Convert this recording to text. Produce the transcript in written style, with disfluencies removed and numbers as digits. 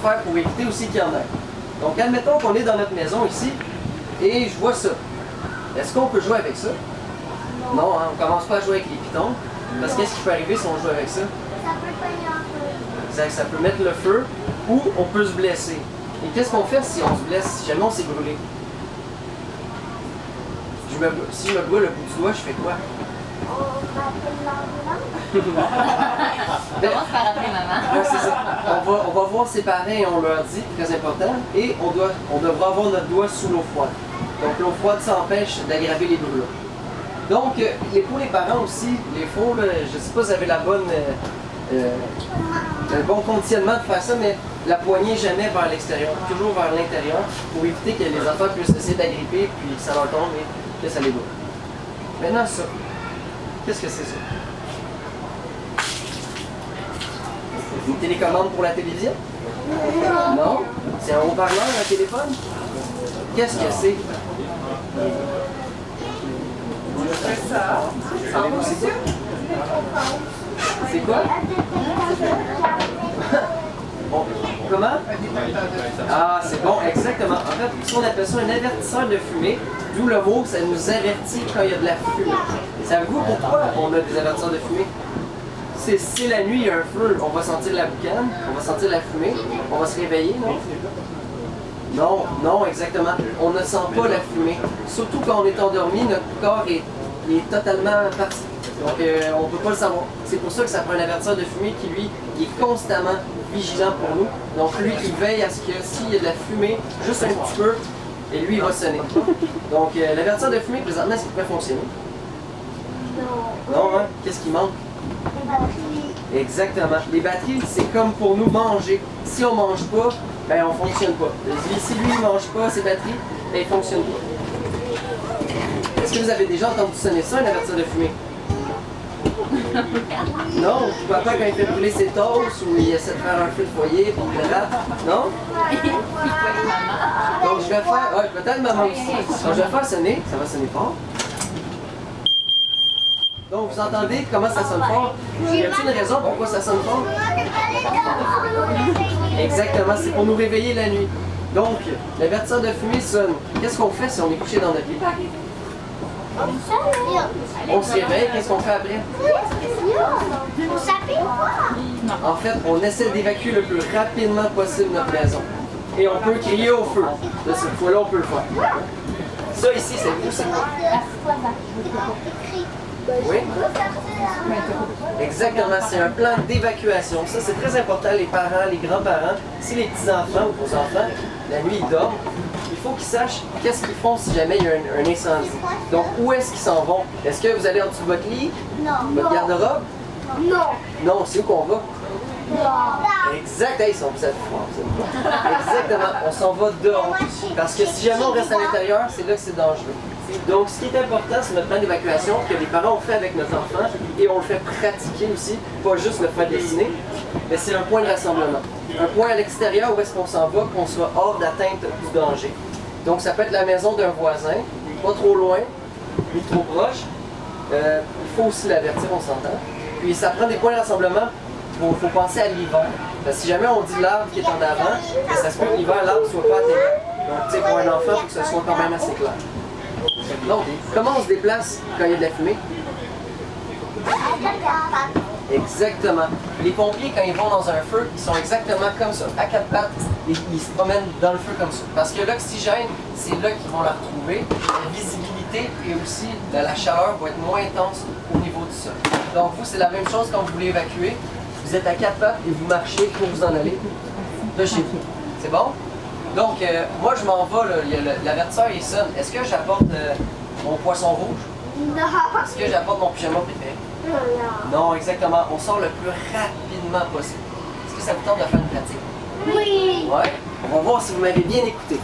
faire pour éviter aussi qu'il y en ait. Donc, admettons qu'on est dans notre maison ici, et je vois ça. Est-ce qu'on peut jouer avec ça? Non, hein, on commence pas à jouer avec les pitons. Parce qu'est-ce qui peut arriver si on joue avec ça? Ça peut cogner un peu. Exact, ça peut mettre le feu, ou on peut se blesser. Et qu'est-ce qu'on fait si on se blesse, si jamais on s'est brûlé? Si je me brûle le bout du doigt, je fais quoi? On va appeler l'ambulance. Commence par appeler maman. Ouais, c'est ça. On va voir ses parents et on leur dit, très important, et on devra avoir notre doigt sous l'eau froide. Donc l'eau froide s'empêche d'aggraver les brûlures. Donc pour les parents aussi, les faux, là, je ne sais pas si vous avez le bon conditionnement de faire ça, mais la poignée jamais vers l'extérieur, toujours vers l'intérieur, pour éviter que les enfants puissent essayer d'agripper, puis ça leur tombe et que ça les brûle. Maintenant ça, qu'est-ce que c'est ça? Une télécommande pour la télévision? Non? C'est un haut-parleur, un téléphone? Qu'est-ce que c'est? C'est quoi? Bon, comment? Ah, c'est bon, exactement. En fait, on appelle ça un avertisseur de fumée, d'où le mot, ça nous avertit quand il y a de la fumée. Savez-vous pourquoi on a des avertisseurs de fumée? Si la nuit il y a un feu, on va sentir la boucane, on va sentir la fumée, on va se réveiller, non? Non, non, exactement. On ne sent pas la fumée. Surtout quand on est endormi, notre corps est totalement parti. Donc, on ne peut pas le savoir. C'est pour ça que ça prend un avertisseur de fumée qui, lui, il est constamment vigilant pour nous. Donc, lui, il veille à ce que s'il y a de la fumée, juste un petit peu, et lui, il va sonner. Donc, l'avertisseur de fumée, présentement, est-ce qu'il pourrait fonctionner? Non. Non, hein? Qu'est-ce qui manque? Les batteries. Exactement. Les batteries, c'est comme pour nous manger. Si on ne mange pas, ben on ne fonctionne pas. Si lui ne mange pas ses batteries, ben il ne fonctionne pas. Est-ce que vous avez déjà entendu sonner ça, un avertisseur de fumée? Non? Papa, quand il fait brûler ses toasts ou il essaie de faire un feu de foyer, puis il le rate? Non? Donc je vais faire... Ouais, peut-être maman aussi. Donc je vais faire sonner. Ça va sonner fort. Donc vous entendez comment ça sonne fort? Y a-t-il une raison pourquoi ça sonne fort? Exactement, c'est pour nous réveiller la nuit. Donc, l'avertisseur de fumée sonne. Qu'est-ce qu'on fait si on est couché dans notre lit? On se réveille, qu'est-ce qu'on fait après? On s'appelle quoi? En fait, on essaie d'évacuer le plus rapidement possible notre maison. Et on peut crier au feu. De cette fois-là, on peut le faire. Ça ici, c'est vous, c'est quoi? Oui? Exactement, c'est un plan d'évacuation. Ça, c'est très important, les parents, les grands-parents. Si les petits-enfants ou vos enfants, la nuit, ils dorment, il faut qu'ils sachent qu'est-ce qu'ils font si jamais il y a un incendie. Donc, où est-ce qu'ils s'en vont? Est-ce que vous allez en dessous de votre lit? Non. Votre garde-robe? Non. Non, c'est où qu'on va? Non. Exact, hey, vous êtes forts, vous êtes forts. Exactement, on s'en va dehors. Parce que si jamais on reste à l'intérieur, c'est là que c'est dangereux. Donc, ce qui est important, c'est notre plan d'évacuation que les parents ont fait avec notre enfant et on le fait pratiquer aussi, pas juste le faire dessiner, mais c'est un point de rassemblement. Un point à l'extérieur où est-ce qu'on s'en va, qu'on soit hors d'atteinte du danger. Donc, ça peut être la maison d'un voisin, pas trop loin, ni trop proche. Il faut aussi l'avertir, on s'entend. Puis, ça prend des points de rassemblement. Il faut penser à l'hiver. Parce que si jamais on dit l'arbre qui est en avant, ben, ça se peut que l'hiver, l'arbre ne soit pas atteint. Donc, tu sais, pour un enfant, il faut que ce soit quand même assez clair. Donc, comment on se déplace quand il y a de la fumée? Exactement. Les pompiers, quand ils vont dans un feu, ils sont exactement comme ça, à quatre pattes, et ils se promènent dans le feu comme ça. Parce que l'oxygène, c'est là qu'ils vont la retrouver. La visibilité et aussi la chaleur vont être moins intense au niveau du sol. Donc, vous, c'est la même chose quand vous voulez évacuer. Vous êtes à quatre pattes et vous marchez pour vous en aller de chez vous. C'est bon? Donc, moi, je m'en vais, l'avertisseur, il sonne. Est-ce que j'apporte mon poisson rouge? Non. Est-ce que j'apporte mon pyjama préféré? Non, exactement. On sort le plus rapidement possible. Est-ce que ça vous tente de faire une pratique? Oui. Ouais. On va voir si vous m'avez bien écouté.